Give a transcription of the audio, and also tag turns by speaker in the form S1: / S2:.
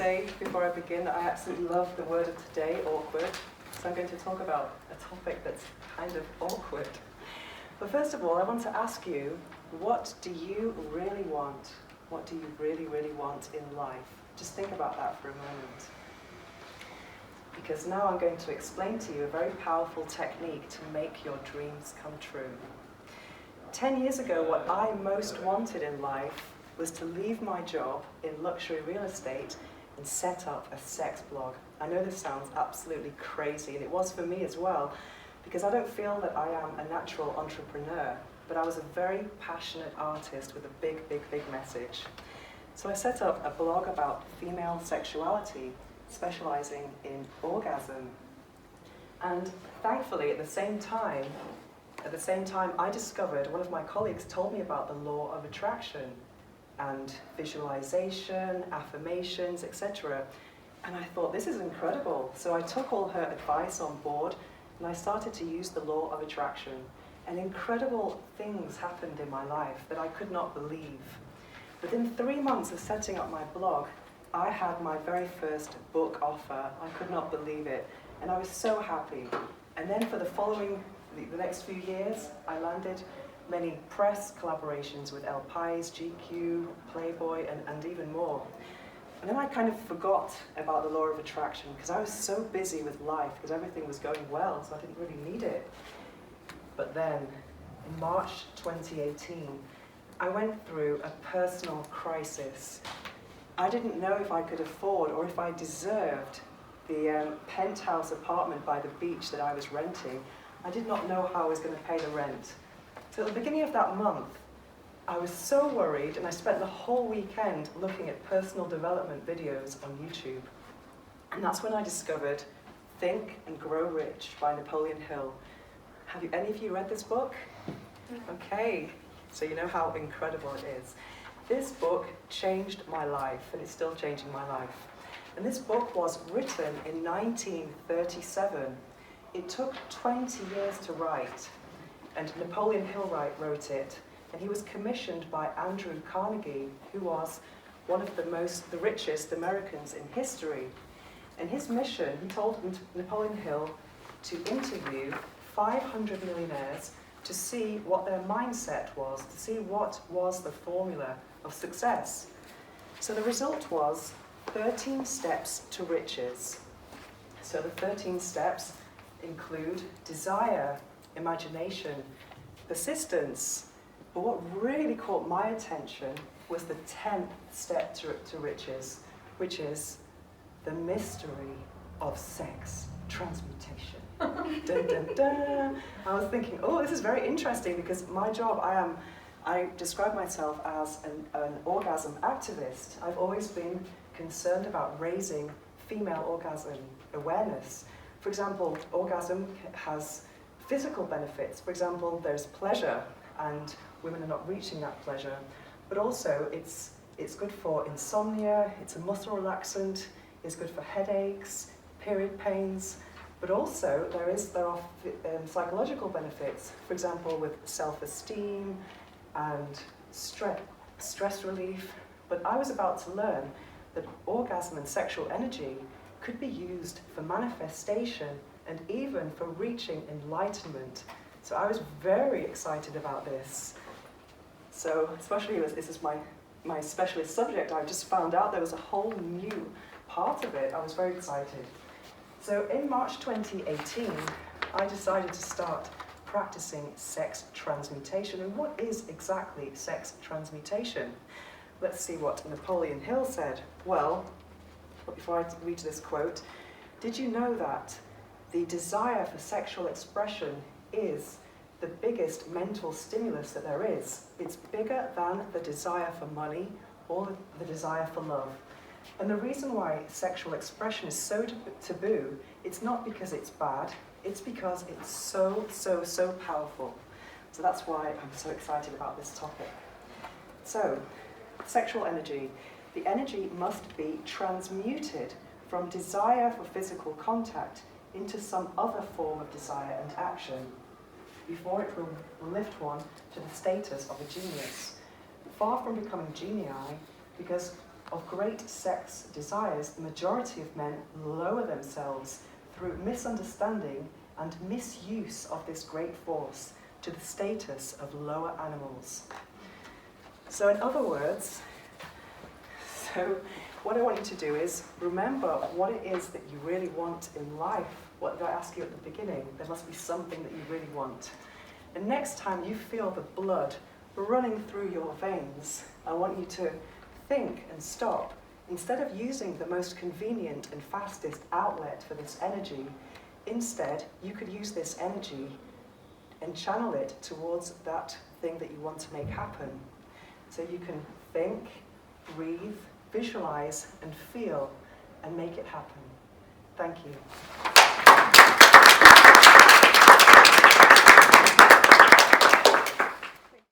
S1: say before I begin that I absolutely love the word of today, awkward. So I'm going to talk about a topic that's kind of awkward. But first of all, I want to ask you, what do you really want? What do you really, really want in life? Just think about that for a moment. Because now I'm going to explain to you a very powerful technique to make your dreams come true. 10 years ago, what I most wanted in life was to leave my job in luxury real estate and set up a sex blog. I know this sounds absolutely crazy, and it was for me as well, because I don't feel that I am a natural entrepreneur, but I was a very passionate artist with a big, big, big message. So I set up a blog about female sexuality, specializing in orgasm. And thankfully, at the same time, I discovered, one of my colleagues told me about the law of attraction and visualization, affirmations, etc. And I thought, this is incredible. So I took all her advice on board and I started to use the law of attraction. And incredible things happened in my life that I could not believe. Within 3 months of setting up my blog, I had my very first book offer. I could not believe it. And I was so happy. And then for the next few years, I landed many press collaborations with El Pais, GQ, Playboy, and even more. And then I kind of forgot about the law of attraction because I was so busy with life, because everything was going well, so I didn't really need it. But then, in March 2018, I went through a personal crisis. I didn't know if I could afford or if I deserved the penthouse apartment by the beach that I was renting. I did not know how I was going to pay the rent. So at the beginning of that month, I was so worried, and I spent the whole weekend looking at personal development videos on YouTube. And that's when I discovered Think and Grow Rich by Napoleon Hill. Have any of you read this book? Okay, so you know how incredible it is. This book changed my life, and it's still changing my life. And this book was written in 1937. It took 20 years to write. And Napoleon Hill wrote it, and he was commissioned by Andrew Carnegie, who was one of the richest Americans in history. And his mission, he told Napoleon Hill to interview 500 millionaires to see what their mindset was, to see what was the formula of success. So the result was 13 steps to riches. So the 13 steps include desire, imagination, persistence. But what really caught my attention was the 10th step to riches, which is the mystery of sex transmutation. Dun, dun, dun. I was thinking, oh, this is very interesting, because my job, I describe myself as an orgasm activist. I've always been concerned about raising female orgasm awareness. For example, orgasm has physical benefits. For example, there's pleasure, and women are not reaching that pleasure. But also, it's good for insomnia, it's a muscle relaxant, it's good for headaches, period pains. But also, there are psychological benefits. For example, with self-esteem and stress relief. But I was about to learn that orgasm and sexual energy could be used for manifestation and even for reaching enlightenment. So I was very excited about this. So especially as this is my specialist subject, I just found out there was a whole new part of it. I was very excited. So in March 2018, I decided to start practicing sex transmutation. And what is exactly sex transmutation? Let's see what Napoleon Hill said. Well, before I read this quote, did you know that the desire for sexual expression is the biggest mental stimulus that there is? It's bigger than the desire for money or the desire for love. And the reason why sexual expression is so taboo, it's not because it's bad, it's because it's so, so, so powerful. So that's why I'm so excited about this topic. So, sexual energy. The energy must be transmuted from desire for physical contact into some other form of desire and action before it will lift one to the status of a genius. Far from becoming genii, because of great sex desires, the majority of men lower themselves through misunderstanding and misuse of this great force to the status of lower animals. So in other words, what I want you to do is remember what it is that you really want in life. What did I ask you at the beginning? There must be something that you really want. And next time you feel the blood running through your veins, I want you to think and stop. Instead of using the most convenient and fastest outlet for this energy, instead you could use this energy and channel it towards that thing that you want to make happen. So you can think, breathe, visualize, and feel, and make it happen. Thank you.